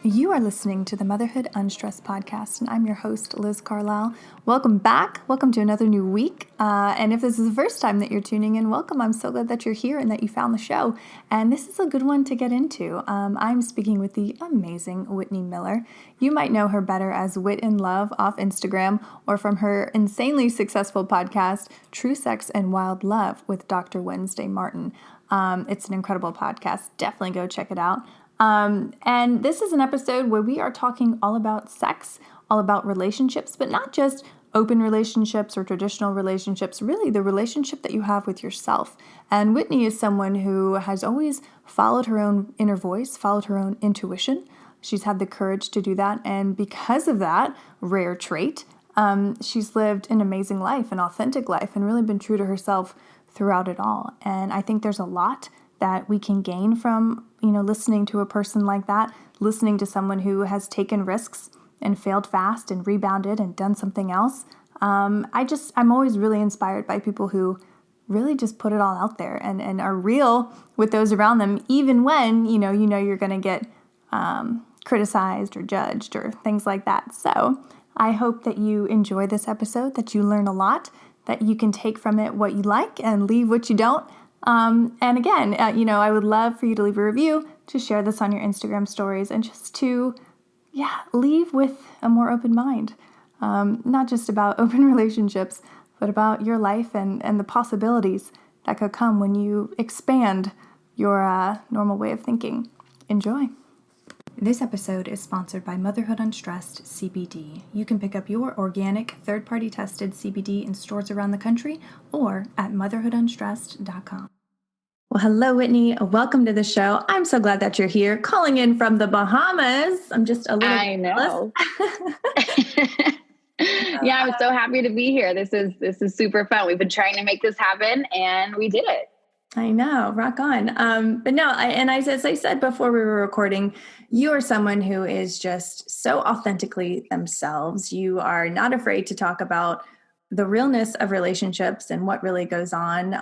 You are listening to the Motherhood Unstressed podcast, and I'm your host, Liz Carlisle. Welcome back. Welcome to another new week. And if this is the first time that you're tuning in, welcome. I'm so glad that you're here and that you found the show. And this is a good one to get into. I'm speaking with the amazing Whitney Miller. You might know her better as Wit and Love off Instagram or from her insanely successful podcast, True Sex and Wild Love with Dr. Wednesday Martin. It's an incredible podcast. Definitely go check it out. And this is an episode where we are talking all about sex, all about relationships, but not just open relationships or traditional relationships, really the relationship that you have with yourself. And Whitney is someone who has always followed her own inner voice, followed her own intuition. She's had the courage to do that. And because of that rare trait, she's lived an amazing life, an authentic life, and really been true to herself throughout it all. And I think there's a lot that we can gain from, listening to a person like that, listening to someone who has taken risks and failed fast and rebounded and done something else. I'm always really inspired by people who really just put it all out there and are real with those around them, even when, you're going to get criticized or judged or things like that. So I hope that you enjoy this episode, that you learn a lot, that you can take from it what you like and leave what you don't. And again, I would love for you to leave a review, to share this on your Instagram stories, and just to, leave with a more open mind. Not just about open relationships, but about your life and the possibilities that could come when you expand your normal way of thinking. Enjoy. This episode is sponsored by Motherhood Unstressed CBD. You can pick up your organic, third-party tested CBD in stores around the country or at motherhoodunstressed.com. Well, hello, Whitney. Welcome to the show. I'm so glad that you're here, calling in from the Bahamas. I'm just a little I know. Yeah, I'm so happy to be here. This is super fun. We've been trying to make this happen, and we did it. I know, rock on. But no, as I said before we were recording, you are someone who is just so authentically themselves. You are not afraid to talk about the realness of relationships and what really goes on.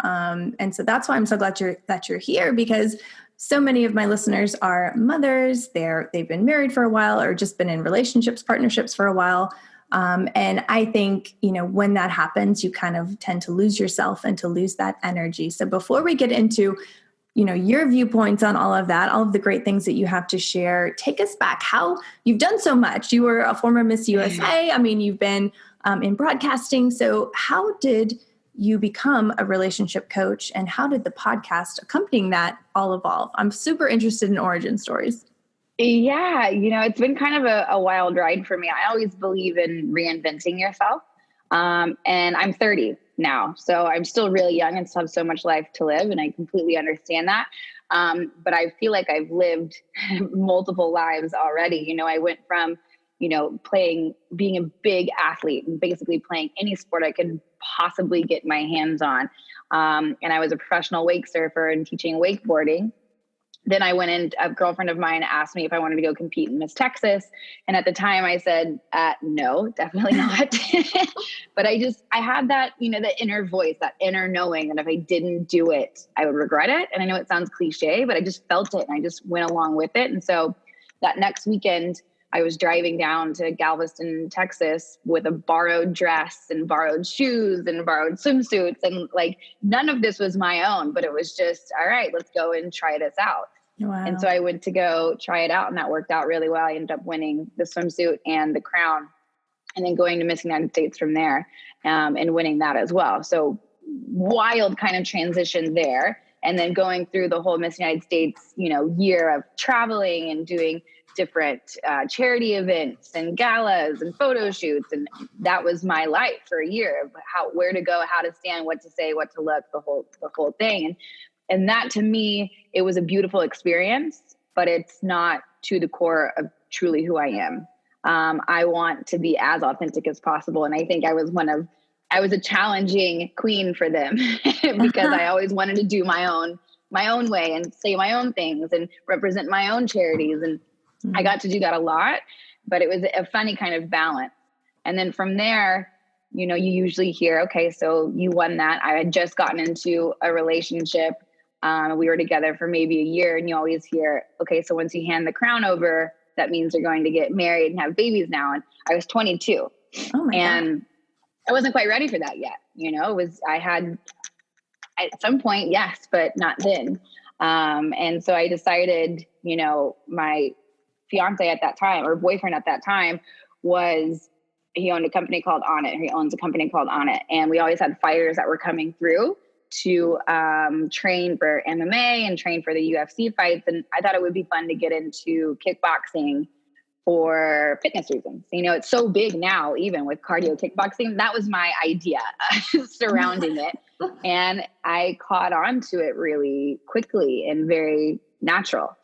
And so that's why I'm so glad that you're here, because so many of my listeners are mothers. They've been married for a while or just been in relationships, partnerships for a while. And I think, when that happens, you kind of tend to lose yourself and to lose that energy. So before we get into, your viewpoints on all of that, all of the great things that you have to share, take us back. How you've done so much. You were a former Miss USA. I mean, you've been in broadcasting. So how did you become a relationship coach, and how did the podcast accompanying that all evolve? I'm super interested in origin stories. Yeah, it's been kind of a wild ride for me. I always believe in reinventing yourself. And I'm 30 now, so I'm still really young and still have so much life to live. And I completely understand that. But I feel like I've lived multiple lives already. I went from, being a big athlete and basically playing any sport I could possibly get my hands on. And I was a professional wake surfer and teaching wakeboarding. Then I went in, a girlfriend of mine asked me if I wanted to go compete in Miss Texas. And at the time I said, no, definitely not. But I had that, that inner voice, that inner knowing that if I didn't do it, I would regret it. And I know it sounds cliche, but I just felt it and I just went along with it. And so that next weekend, I was driving down to Galveston, Texas with a borrowed dress and borrowed shoes and borrowed swimsuits. And none of this was my own, but it was just, all right, let's go and try this out. Wow. And so I went to go try it out, and that worked out really well. I ended up winning the swimsuit and the crown, and then going to Miss United States from there, and winning that as well. So wild kind of transition there. And then going through the whole Miss United States, year of traveling and doing different charity events and galas and photo shoots. And that was my life for a year of where to go, how to stand, what to say, what to look, the whole thing. And that, to me, it was a beautiful experience, but it's not to the core of truly who I am. I want to be as authentic as possible. And I think I was a challenging queen for them because I always wanted to do my own way and say my own things and represent my own charities. And I got to do that a lot, but it was a funny kind of balance. And then from there, you usually hear, okay, so you won that. I had just gotten into a relationship. We were together for maybe a year, and you always hear, okay, so once you hand the crown over, that means they're going to get married and have babies now. And I was 22 and I wasn't quite ready for that yet. I had at some point, yes, but not then. And so I decided, my fiance at that time, or boyfriend at that time, he owned a company called On It. He owns a company called On It. And we always had fighters that were coming through to train for MMA and train for the UFC fights. And I thought it would be fun to get into kickboxing for fitness reasons. It's so big now, even with cardio kickboxing. That was my idea surrounding it. And I caught on to it really quickly and very natural,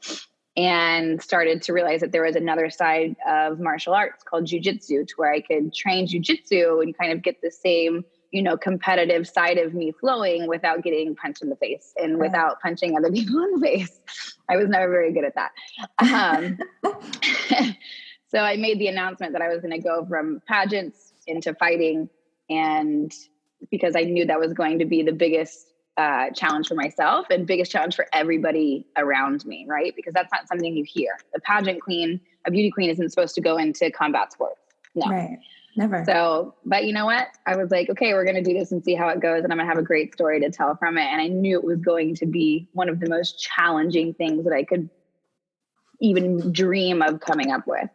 and started to realize that there was another side of martial arts called jujitsu, to where I could train jujitsu and kind of get the same, competitive side of me flowing without getting punched in the face and without punching other people in the face. I was never very good at that. So I made the announcement that I was going to go from pageants into fighting, and because I knew that was going to be the biggest challenge for myself and biggest challenge for everybody around me, right? Because that's not something you hear. A pageant queen, a beauty queen, isn't supposed to go into combat sports. No. Right. Never. So, but you know what? I was like, okay, we're going to do this and see how it goes. And I'm going to have a great story to tell from it. And I knew it was going to be one of the most challenging things that I could even dream of coming up with.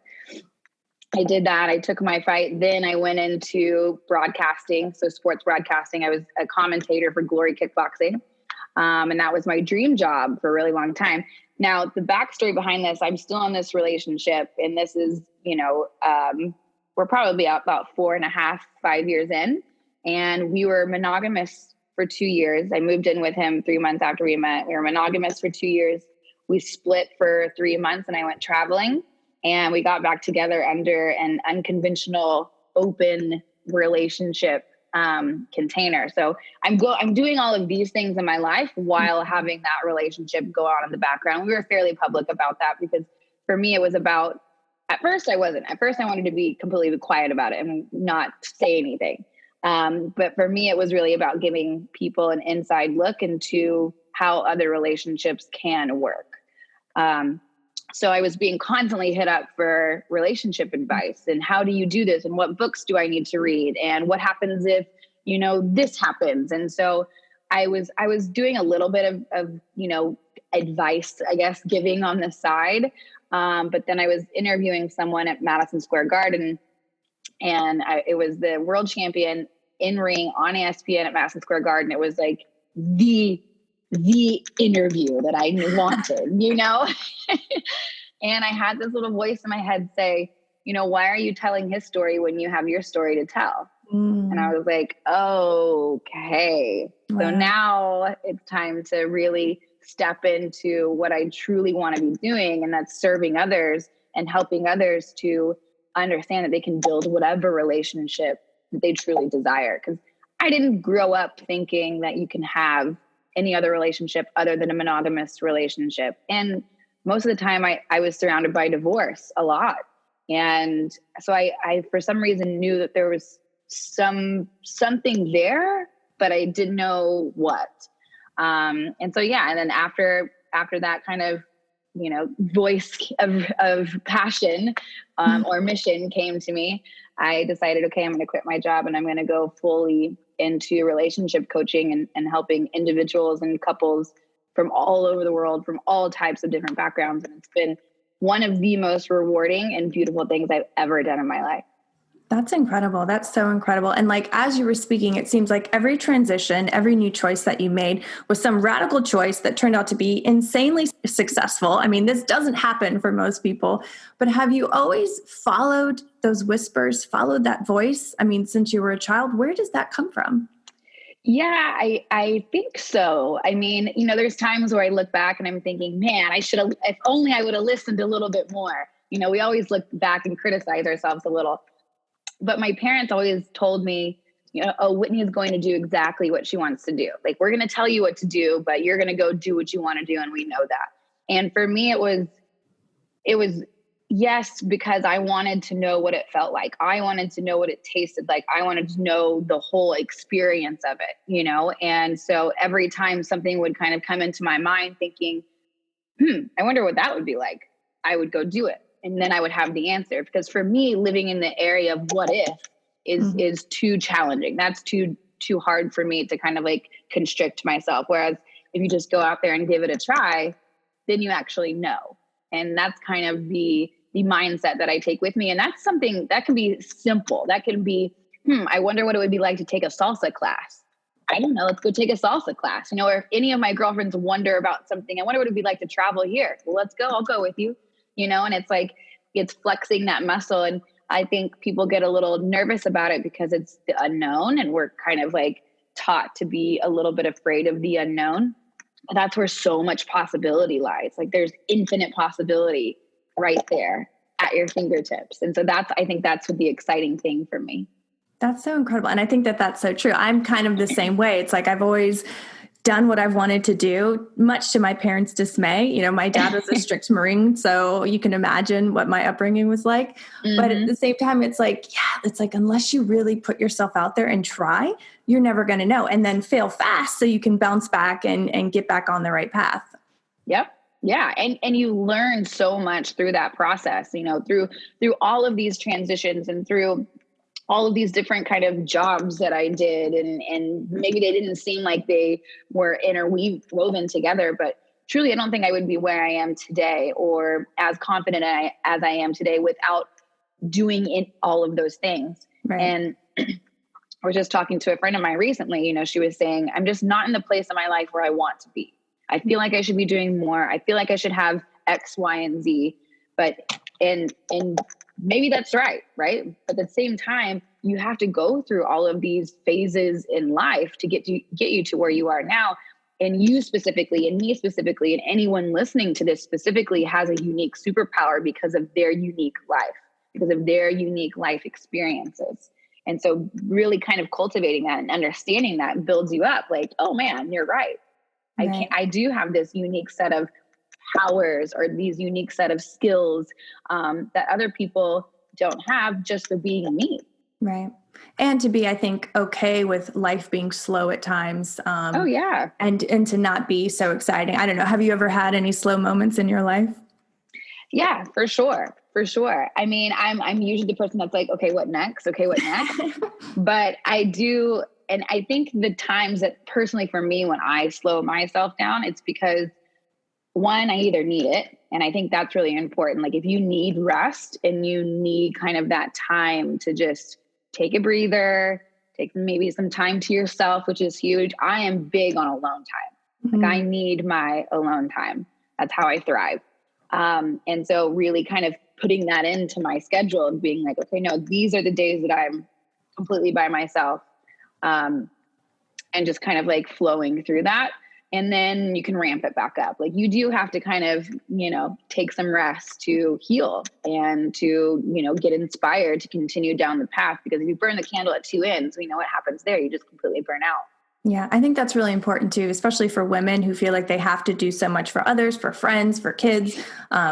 I did that. I took my fight. Then I went into broadcasting. So sports broadcasting. I was a commentator for Glory Kickboxing. And that was my dream job for a really long time. Now, the backstory behind this, I'm still in this relationship. And this is, we're probably about 4.5, 5 years in. And we were monogamous for 2 years. I moved in with him 3 months after we met. We were monogamous for 2 years. We split for 3 months and I went traveling. And we got back together under an unconventional open relationship container. So I'm doing all of these things in my life while having that relationship go on in the background. We were fairly public about that because for me, it was about, at first I wasn't. At first I wanted to be completely quiet about it and not say anything. But for me, it was really about giving people an inside look into how other relationships can work. So I was being constantly hit up for relationship advice and how do you do this and what books do I need to read and what happens if, this happens. And so I was doing a little bit of advice, I guess, giving on the side. But then I was interviewing someone at Madison Square Garden and it was the world champion in ring on ESPN at Madison Square Garden. It was like the interview that I wanted, And I had this little voice in my head say, why are you telling his story when you have your story to tell? And I was like, okay. Wow. So now it's time to really step into what I truly want to be doing. And that's serving others and helping others to understand that they can build whatever relationship that they truly desire. Because I didn't grow up thinking that you can have any other relationship other than a monogamous relationship. And most of the time I was surrounded by divorce a lot. And so I for some reason knew that there was something there, but I didn't know what. And so, yeah. And then after that kind of, voice of passion or mission came to me, I decided, okay, I'm going to quit my job and I'm going to go fully into relationship coaching and helping individuals and couples from all over the world, from all types of different backgrounds. And it's been one of the most rewarding and beautiful things I've ever done in my life. That's incredible. That's so incredible. And like, as you were speaking, it seems like every transition, every new choice that you made was some radical choice that turned out to be insanely successful. I mean, this doesn't happen for most people, but have you always followed those whispers, followed that voice? I mean, since you were a child, where does that come from? Yeah, I think so. I mean, there's times where I look back and I'm thinking, man, if only I would have listened a little bit more. We always look back and criticize ourselves a little. But my parents always told me, Whitney is going to do exactly what she wants to do. Like, we're going to tell you what to do, but you're going to go do what you want to do. And we know that. And for me, it was yes, because I wanted to know what it felt like. I wanted to know what it tasted like. I wanted to know the whole experience of it, And so every time something would kind of come into my mind thinking, I wonder what that would be like, I would go do it. And then I would have the answer, because for me, living in the area of what if is too challenging. That's too hard for me to kind of like constrict myself. Whereas if you just go out there and give it a try, then you actually know. And that's kind of the mindset that I take with me. And that's something that can be simple. That can be, I wonder what it would be like to take a salsa class. I don't know. Let's go take a salsa class. Or if any of my girlfriends wonder about something, I wonder what it'd be like to travel here. Well, let's go. I'll go with you. And it's like, it's flexing that muscle. And I think people get a little nervous about it because it's the unknown. And we're kind of like taught to be a little bit afraid of the unknown. But that's where so much possibility lies. Like there's infinite possibility right there at your fingertips. And so I think that's what the exciting thing for me. That's so incredible. And I think that that's so true. I'm kind of the same way. It's like I've always done what I've wanted to do, much to my parents' dismay. My dad was a strict Marine, so you can imagine what my upbringing was like. But at the same time, it's like, unless you really put yourself out there and try, you're never going to know. And then fail fast so you can bounce back and get back on the right path. Yep. Yeah. And you learn so much through that process, through all of these transitions and through all of these different kind of jobs that I did. And maybe they didn't seem like they were interwoven together, but truly, I don't think I would be where I am today or as confident as I am today without doing all of those things. Right. And I was just talking to a friend of mine recently, she was saying, I'm just not in the place in my life where I want to be. I feel like I should be doing more. I feel like I should have X, Y, and Z, and maybe that's right. But at the same time, you have to go through all of these phases in life to get you to where you are now. And you specifically, and me specifically, and anyone listening to this specifically has a unique superpower because of their unique life, because of their unique life experiences. And so really kind of cultivating that and understanding that builds you up like, oh man, you're right. I do have this unique set of powers or these unique set of skills that other people don't have just for being me. Right. And to be, I think, okay with life being slow at times. And to not be so exciting. I don't know. Have you ever had any slow moments in your life? Yeah, for sure. I mean, I'm usually the person that's like, okay, what next? But I do. And I think the times that personally for me, when I slow myself down, it's because one, I either need it. And I think that's really important. Like if you need rest and you need kind of that time to just take a breather, take maybe some time to yourself, which is huge. I am big on alone time. Like I need my alone time. That's how I thrive. And so really kind of putting that into my schedule and being like, okay, no, these are the days that I'm completely by myself. And just kind of like flowing through that. And then you can ramp it back up. Like you do have to kind of, take some rest to heal and to, get inspired to continue down the path. Because if you burn the candle at two ends, we know what happens there. You just completely burn out. Yeah, I think that's really important too, especially for women who feel like they have to do so much for others, for friends, for kids,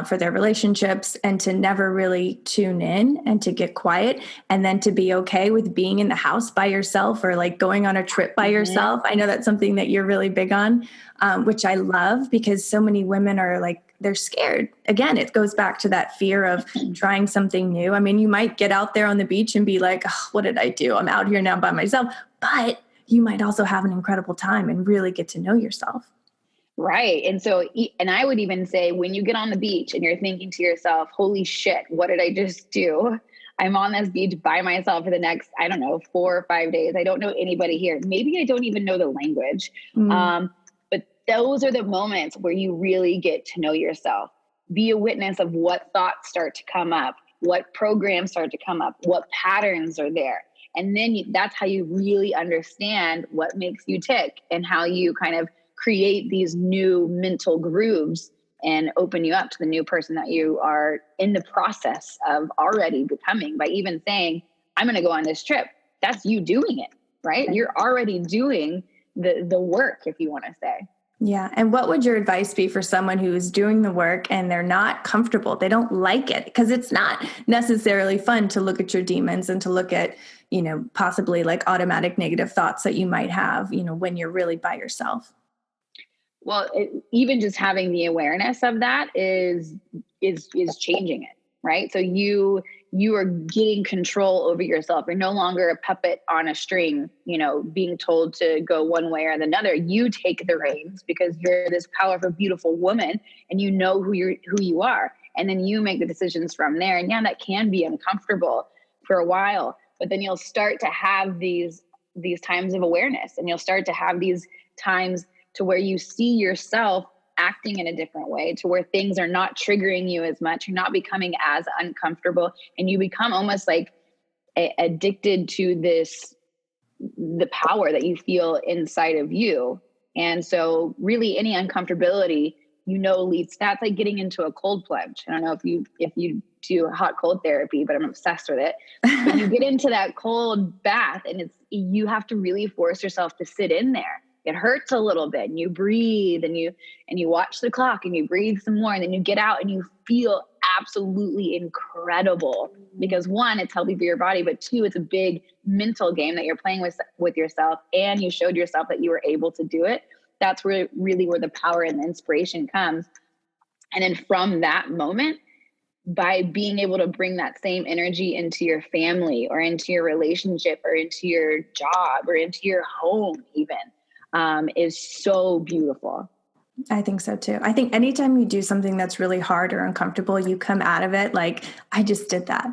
for their relationships, and to never really tune in and to get quiet, and then to be okay with being in the house by yourself or like going on a trip by yourself. I know that's something that you're really big on, which I love because so many women are like, they're scared. Again, it goes back to that fear of trying something new. I mean, you might get out there on the beach and be like, oh, what did I do? I'm out here now by myself. But you might also have an incredible time and really get to know yourself. Right. And so, and I would even say when you get on the beach and you're thinking to yourself, holy shit, what did I just do? I'm on this beach by myself for the next, 4 or 5 days. I don't know anybody here. Maybe I don't even know the language. But those are the moments where you really get to know yourself. Be a witness of what thoughts start to come up, what programs start to come up, what patterns are there. And then that's how you really understand what makes you tick and how you kind of create these new mental grooves and open you up to the new person that you are in the process of already becoming by even saying, I'm going to go on this trip. That's you doing it, right? You're already doing the work, if you want to say. Yeah. And what would your advice be for someone who's doing the work and they're not comfortable? They don't like it because it's not necessarily fun to look at your demons and to look at, possibly like automatic negative thoughts that you might have, when you're really by yourself. Well, even just having the awareness of that is changing it. right? So you are getting control over yourself. You're no longer a puppet on a string, being told to go one way or another. You take the reins because you're this powerful, beautiful woman, and you know who you are. And then you make the decisions from there. And yeah, that can be uncomfortable for a while, but then you'll start to have these times of awareness, and you'll start to have these times to where you see yourself acting in a different way, to where things are not triggering you as much. You're not becoming as uncomfortable, and you become almost like addicted to the power that you feel inside of you. And so really any uncomfortability, leads, that's like getting into a cold plunge. I don't know if you do hot cold therapy, but I'm obsessed with it. But you get into that cold bath, and you have to really force yourself to sit in there. It hurts a little bit, and you breathe, and you watch the clock, and you breathe some more, and then you get out and you feel absolutely incredible, because one, it's healthy for your body, but two, it's a big mental game that you're playing with yourself, and you showed yourself that you were able to do it. That's really where the power and the inspiration comes. And then from that moment, by being able to bring that same energy into your family, or into your relationship, or into your job, or into your home even, is so beautiful. I think so too. I think anytime you do something that's really hard or uncomfortable, you come out of it like, I just did that,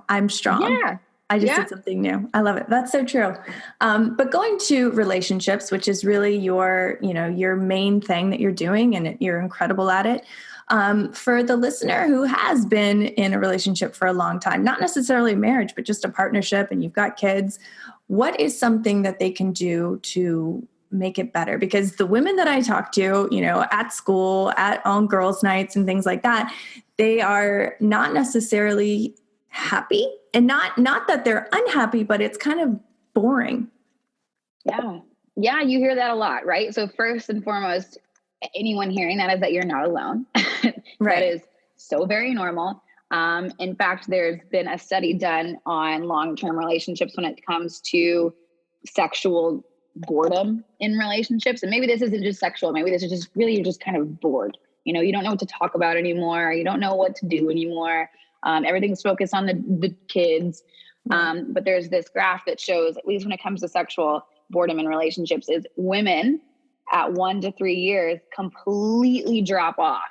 I'm strong. Yeah. I just did something new. I love it. That's so true. But going to relationships, which is really your main thing that you're doing, and you're incredible at it. For the listener who has been in a relationship for a long time, not necessarily marriage, but just a partnership, and you've got kids, what is something that they can do to make it better? Because the women that I talk to, at school, on girls' nights and things like that, they are not necessarily happy, and not that they're unhappy, but it's kind of boring. Yeah. Yeah. You hear that a lot, right? So first and foremost, anyone hearing that is that you're not alone. Right. That is so very normal. In fact, there's been a study done on long-term relationships when it comes to sexual boredom in relationships. And maybe this isn't just sexual. Maybe this is just really, you're just kind of bored. You don't know what to talk about anymore. You don't know what to do anymore. Everything's focused on the kids. But there's this graph that shows, at least when it comes to sexual boredom in relationships, is women at 1 to 3 years completely drop off.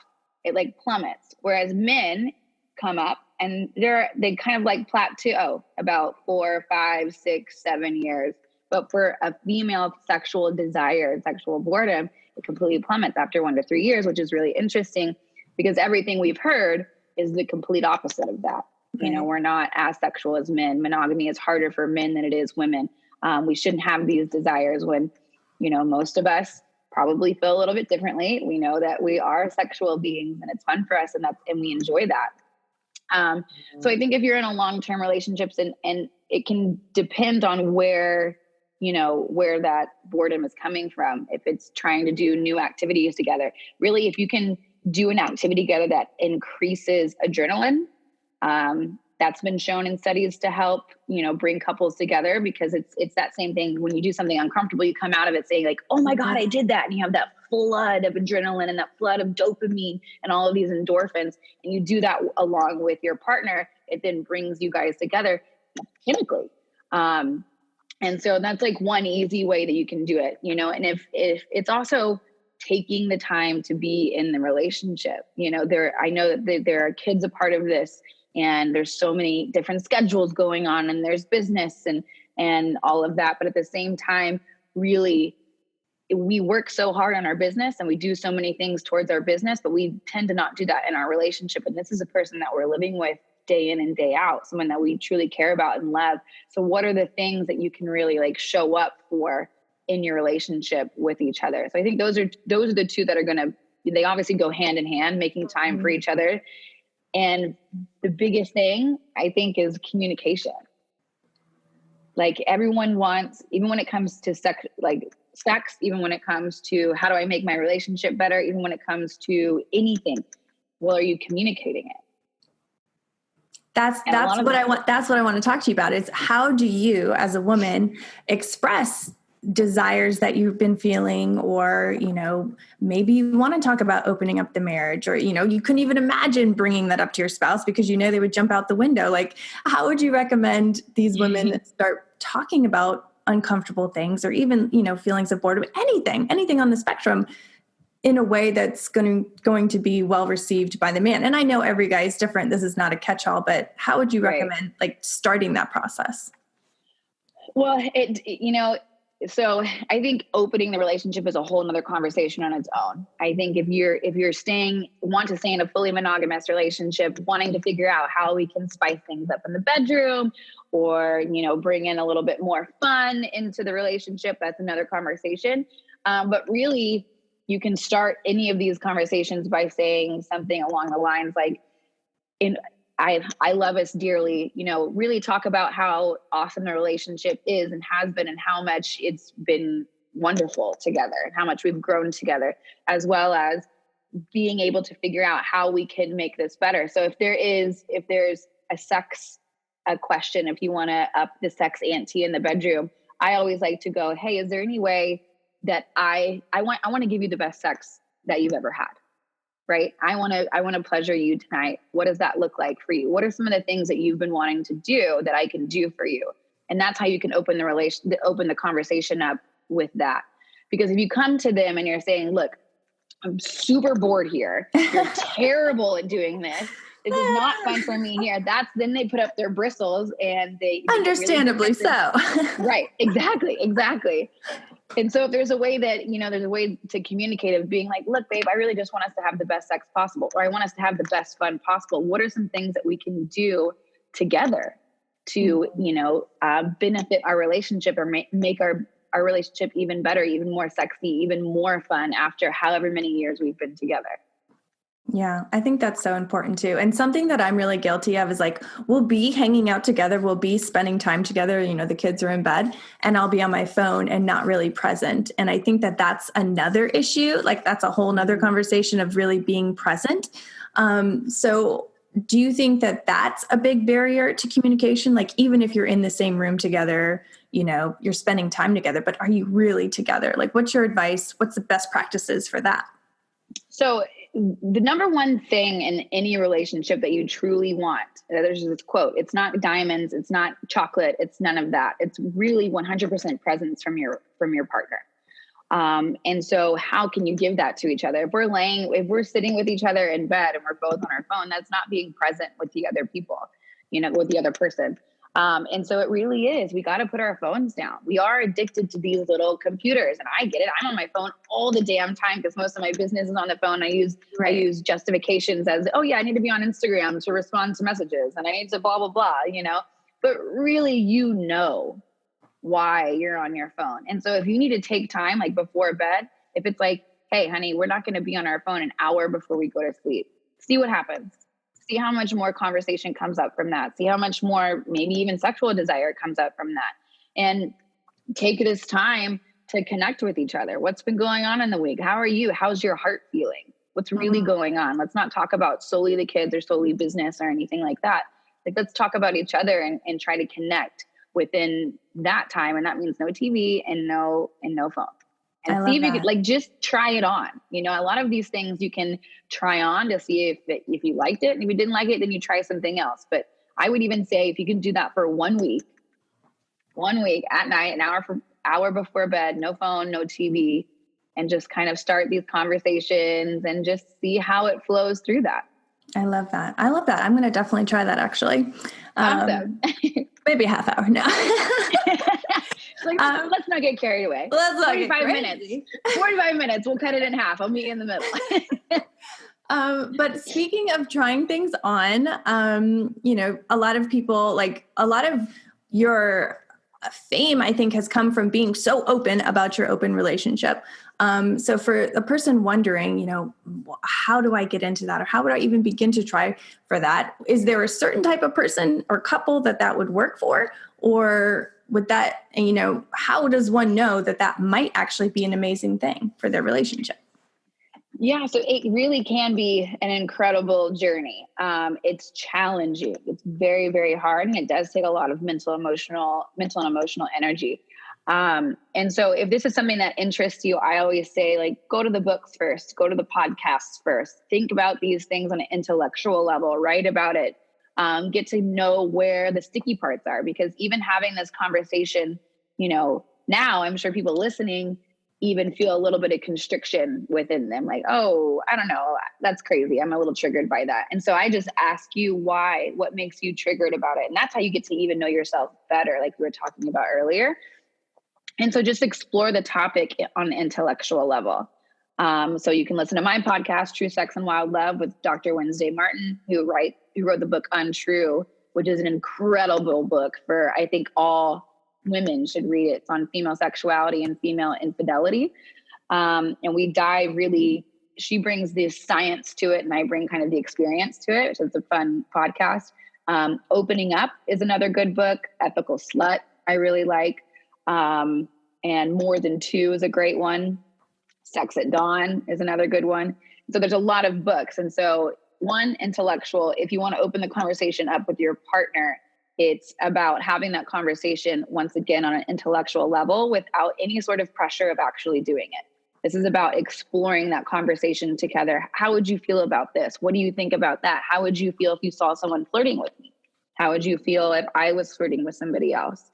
It like plummets. Whereas men come up and they kind of like plateau about 4, 5, 6, 7 years. But for a female sexual desire and sexual boredom, it completely plummets after 1 to 3 years, which is really interesting, because everything we've heard is the complete opposite of that. Right. We're not as sexual as men. Monogamy is harder for men than it is women. We shouldn't have these desires when, most of us probably feel a little bit differently. We know that we are sexual beings, and it's fun for us, and we enjoy that. So I think if you're in a long-term relationships, and it can depend on where that boredom is coming from. If it's trying to do new activities together, really, if you can do an activity together that increases adrenaline, that's been shown in studies to help, bring couples together, because it's that same thing. When you do something uncomfortable, you come out of it saying like, oh my God, I did that. And you have that flood of adrenaline and that flood of dopamine and all of these endorphins. And you do that along with your partner. It then brings you guys together chemically. And so that's like one easy way that you can do it, and if it's also taking the time to be in the relationship, I know that there are kids a part of this, and there's so many different schedules going on, and there's business and all of that. But at the same time, really, we work so hard on our business, and we do so many things towards our business, but we tend to not do that in our relationship. And this is a person that we're living with day in and day out, someone that we truly care about and love. So what are the things that you can really like show up for in your relationship with each other? So I think those are the two that they obviously go hand in hand, making time for each other. And the biggest thing I think is communication. Like everyone wants, even when it comes to sex, even when it comes to how do I make my relationship better, even when it comes to anything, well, are you communicating it? That's what I want. That's what I want to talk to you about, is how do you as a woman express desires that you've been feeling, or, maybe you want to talk about opening up the marriage, or, you couldn't even imagine bringing that up to your spouse because they would jump out the window. Like, how would you recommend these women start talking about uncomfortable things, or even, feelings of boredom, anything on the spectrum, in a way that's going to be well received by the man? And I know every guy is different. This is not a catch-all, but how would you recommend starting that process? Well, so I think opening the relationship is a whole nother conversation on its own. I think if you're want to stay in a fully monogamous relationship, wanting to figure out how we can spice things up in the bedroom, or, bring in a little bit more fun into the relationship, that's another conversation. But really, you can start any of these conversations by saying something along the lines like, I love us dearly, really talk about how awesome the relationship is and has been, and how much it's been wonderful together, and how much we've grown together, as well as being able to figure out how we can make this better. So if there's a question, if you want to up the sex ante in the bedroom, I always like to go, hey, is there any way that I want to give you the best sex that you've ever had? Right? I want to pleasure you tonight. What does that look like for you? What are some of the things that you've been wanting to do that I can do for you? And that's how you can open the conversation up with that. Because if you come to them and you're saying, look, I'm super bored here. You're terrible at doing this. This is not fun for me here. Then they put up their bristles, and they understandably really so. Right. Exactly. And so if there's a way to communicate of being like, look, babe, I really just want us to have the best sex possible, or I want us to have the best fun possible. What are some things that we can do together to, benefit our relationship, or make our relationship even better, even more sexy, even more fun after however many years we've been together? Yeah, I think that's so important too. And something that I'm really guilty of is we'll be hanging out together, we'll be spending time together, the kids are in bed, and I'll be on my phone and not really present. And I think that that's another issue. That's a whole nother conversation of really being present. So do you think that that's a big barrier to communication? Even if you're in the same room together, you're spending time together, but are you really together? What's your advice? What's the best practices for that? So the number one thing in any relationship that you truly want, there's this quote, it's not diamonds, it's not chocolate, it's none of that. It's really 100% presence from your partner. And so how can you give that to each other? If we're sitting with each other in bed and we're both on our phone, that's not being present with the other people, with the other person. And so it really is, we got to put our phones down. We are addicted to these little computers, and I get it. I'm on my phone all the damn time because most of my business is on the phone. I use justifications as, oh yeah, I need to be on Instagram to respond to messages, and I need to blah, blah, blah, but really, why you're on your phone. And so if you need to take time, before bed, if it's hey, honey, we're not going to be on our phone an hour before we go to sleep. See what happens. See how much more conversation comes up from that. See how much more, maybe even sexual desire comes up from that. And take this time to connect with each other. What's been going on in the week? How are you? How's your heart feeling? What's really going on? Let's not talk about solely the kids or solely business or anything like that. Let's talk about each other and try to connect within that time. And that means no TV and no phone. And see if you could just try it on. A lot of these things you can try on to see if you liked it. And if you didn't like it, then you try something else. But I would even say if you can do that for 1 week at night, an hour before bed, no phone, no TV, and just kind of start these conversations and just see how it flows through that. I love that. I'm going to definitely try that actually. Awesome. Maybe a half hour. No. Let's not get carried away. Let's not 45 minutes. 45 minutes. We'll cut it in half. I'll meet you in the middle. But speaking of trying things on, a lot of people, a lot of your fame, I think, has come from being so open about your open relationship. So for a person wondering, how do I get into that? Or how would I even begin to try for that? Is there a certain type of person or couple that would work for? Or would that, how does one know that might actually be an amazing thing for their relationship? Yeah, so it really can be an incredible journey. It's challenging. It's very, very hard, and it does take a lot of mental and emotional energy. And so if this is something that interests you, I always say, like, go to the books first, go to the podcasts first, think about these things on an intellectual level, write about it, get to know where the sticky parts are, because even having this conversation, now I'm sure people listening even feel a little bit of constriction within them. Like, oh, I don't know, that's crazy. I'm a little triggered by that. And so I just ask you why, what makes you triggered about it? And that's how you get to even know yourself better, like we were talking about earlier. And so just explore the topic on an intellectual level. So you can listen to my podcast, True Sex and Wild Love, with Dr. Wednesday Martin, who wrote the book Untrue, which is an incredible book for, I think, all women should read it. It's on female sexuality and female infidelity. And we dive really, she brings the science to it and I bring kind of the experience to it, which is a fun podcast. Opening Up is another good book. Ethical Slut, I really like. And More Than Two is a great one. Sex at Dawn is another good one. So there's a lot of books. And so one, intellectual, if you want to open the conversation up with your partner, it's about having that conversation once again on an intellectual level without any sort of pressure of actually doing it. This is about exploring that conversation together. How would you feel about this? What do you think about that? How would you feel if you saw someone flirting with me? How would you feel if I was flirting with somebody else?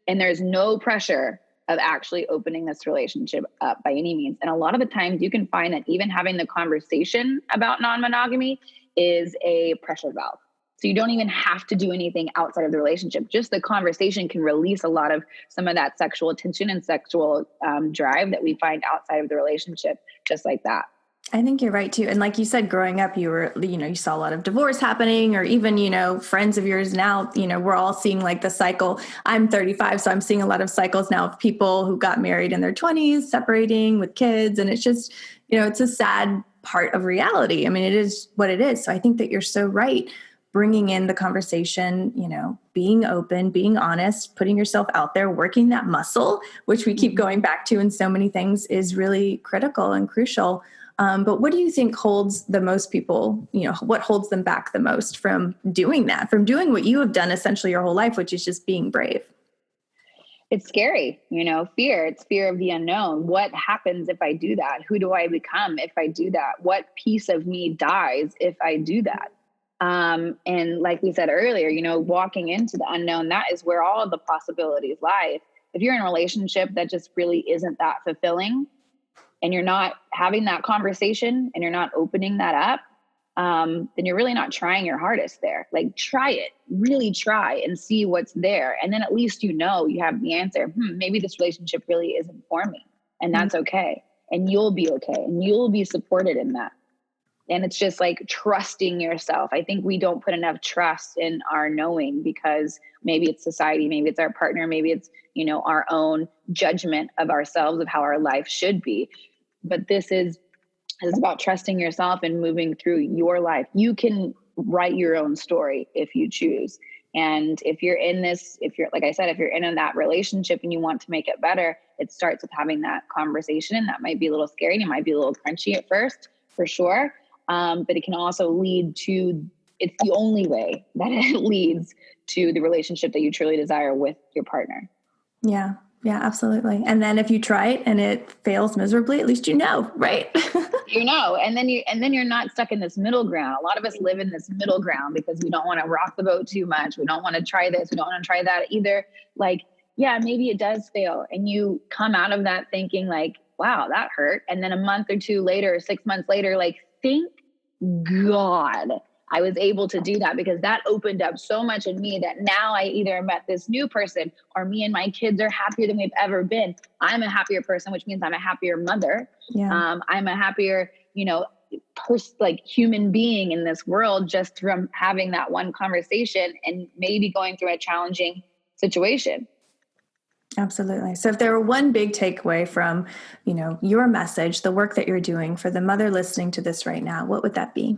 And there's no pressure of actually opening this relationship up by any means. And a lot of the times you can find that even having the conversation about non-monogamy is a pressure valve. So you don't even have to do anything outside of the relationship. Just the conversation can release a lot of some of that sexual tension and sexual drive that we find outside of the relationship, just like that. I think you're right too. And like you said, growing up, you saw a lot of divorce happening, or even, friends of yours now, we're all seeing like the cycle. I'm 35, so I'm seeing a lot of cycles now of people who got married in their 20s, separating with kids. And it's just, it's a sad part of reality. I mean, it is what it is. So I think that you're so right. Bringing in the conversation, being open, being honest, putting yourself out there, working that muscle, which we keep going back to in so many things, is really critical and crucial. But what do you think holds the most people, what holds them back the most from doing that, from doing what you have done essentially your whole life, which is just being brave? It's scary, fear. It's fear of the unknown. What happens if I do that? Who do I become if I do that? What piece of me dies if I do that? And like we said earlier, walking into the unknown, that is where all of the possibilities lie. If you're in a relationship that just really isn't that fulfilling, and you're not having that conversation and you're not opening that up, then you're really not trying your hardest there. Like, try it, really try and see what's there. And then at least you have the answer. Maybe this relationship really isn't for me, and that's okay. And you'll be okay. And you'll be supported in that. And it's just like trusting yourself. I think we don't put enough trust in our knowing, because maybe it's society, maybe it's our partner, maybe it's, our own judgment of ourselves, of how our life should be. But this is about trusting yourself and moving through your life. You can write your own story if you choose. And if you're in that relationship and you want to make it better, it starts with having that conversation. And that might be a little scary and it might be a little crunchy at first, for sure. But it can also lead to, it's the only way that it leads to the relationship that you truly desire with your partner. Yeah. Yeah, absolutely. And then if you try it and it fails miserably, at least right? And then you're not stuck in this middle ground. A lot of us live in this middle ground because we don't want to rock the boat too much. We don't want to try this. We don't want to try that either. Like, yeah, maybe it does fail. And you come out of that thinking like, wow, that hurt. And then a month or two later, 6 months later, like, thank God I was able to do that, because that opened up so much in me that now I either met this new person, or me and my kids are happier than we've ever been. I'm a happier person, which means I'm a happier mother. Yeah. I'm a happier, human being in this world, just from having that one conversation and maybe going through a challenging situation. Absolutely. So if there were one big takeaway from, your message, the work that you're doing for the mother listening to this right now, what would that be?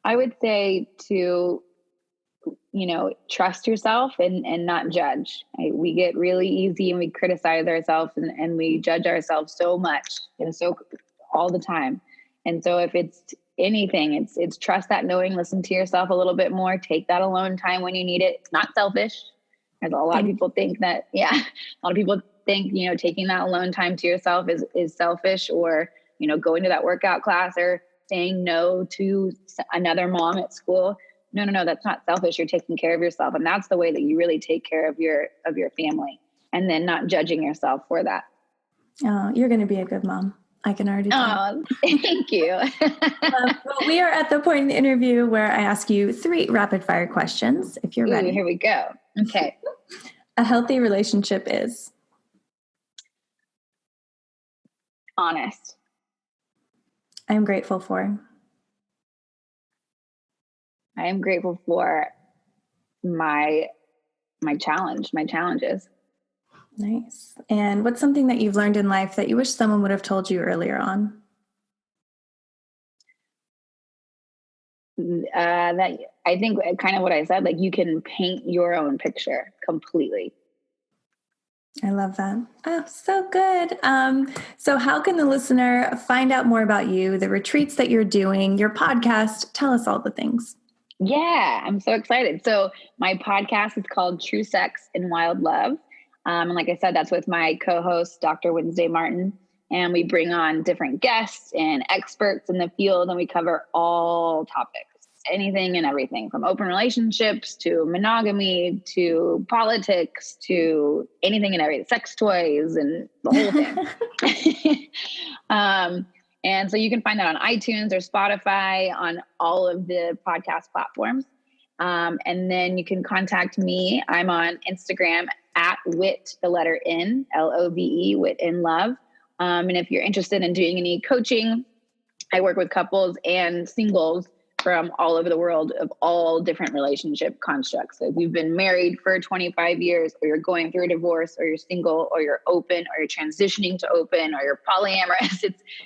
I would say to, trust yourself and not judge. We get really easy and we criticize ourselves and we judge ourselves so much and so all the time. And so if it's anything, it's trust that knowing, listen to yourself a little bit more, take that alone time when you need it. It's not selfish. As a lot of people think that, a lot of people think, taking that alone time to yourself is selfish, or, going to that workout class, or saying no to another mom at school. No, that's not selfish. You're taking care of yourself. And that's the way that you really take care of your family, and then not judging yourself for that. Oh, you're going to be a good mom. I can already tell. Oh, thank you. Well, we are at the point in the interview where I ask you 3 rapid fire questions, if you're ready. Here we go. Okay. A healthy relationship is? Honest. I am grateful for? I am grateful for my challenges. Nice. And what's something that you've learned in life that you wish someone would have told you earlier on? That I think kind of what I said, like, you can paint your own picture completely. I love that. Oh, so good. So how can the listener find out more about you, the retreats that you're doing, your podcast? Tell us all the things. Yeah, I'm so excited. So my podcast is called True Sex and Wild Love. And like I said, that's with my co-host, Dr. Wednesday Martin. And we bring on different guests and experts in the field, and we cover all topics, anything and everything, from open relationships to monogamy to politics to anything and everything, sex toys and the whole thing. And so you can find that on iTunes or Spotify, on all of the podcast platforms. And then you can contact me. I'm on Instagram at Wit, the letter N, Love, Wit in Love. And if you're interested in doing any coaching, I work with couples and singles from all over the world of all different relationship constructs. So if you've been married for 25 years, or you're going through a divorce, or you're single, or you're open, or you're transitioning to open, or you're polyamorous,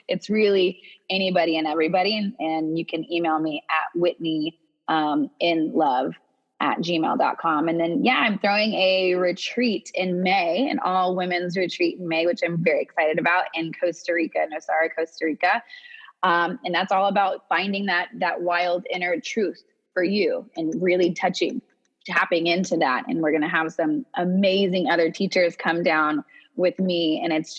it's really anybody and everybody. And you can email me at whitneyinlove@gmail.com. And then, I'm throwing a retreat in May, an all women's retreat in May, which I'm very excited about, in Costa Rica, Nosara, Costa Rica. And that's all about finding that wild inner truth for you, and really tapping into that. And we're going to have some amazing other teachers come down with me. And it's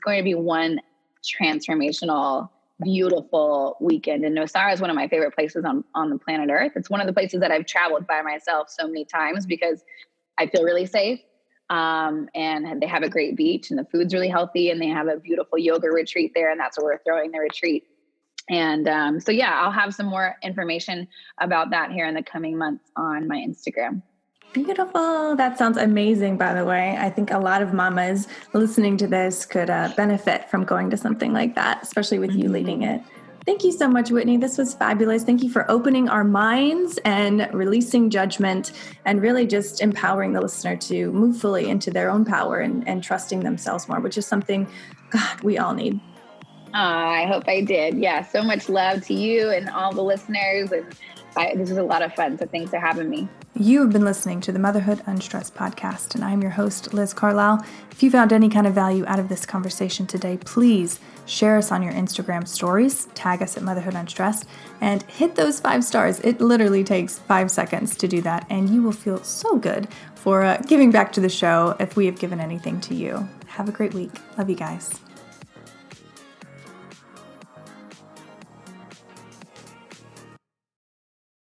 going to be one transformational, beautiful weekend. And Nosara is one of my favorite places on the planet Earth. It's one of the places that I've traveled by myself so many times, because I feel really safe. And they have a great beach, and the food's really healthy, and they have a beautiful yoga retreat there. And that's where we're throwing the retreat. And I'll have some more information about that here in the coming months on my Instagram. Beautiful. That sounds amazing, by the way. I think a lot of mamas listening to this could benefit from going to something like that, especially with you leading it. Thank you so much, Whitney. This was fabulous. Thank you for opening our minds and releasing judgment, and really just empowering the listener to move fully into their own power and trusting themselves more, which is something, God, we all need. I hope I did. Yeah, so much love to you and all the listeners. And this was a lot of fun, so thanks for having me. You have been listening to the Motherhood Unstressed podcast, and I'm your host, Liz Carlisle. If you found any kind of value out of this conversation today, please share us on your Instagram stories, tag us at Motherhood Unstressed, and hit those 5 stars. It literally takes 5 seconds to do that, and you will feel so good for giving back to the show if we have given anything to you. Have a great week. Love you guys.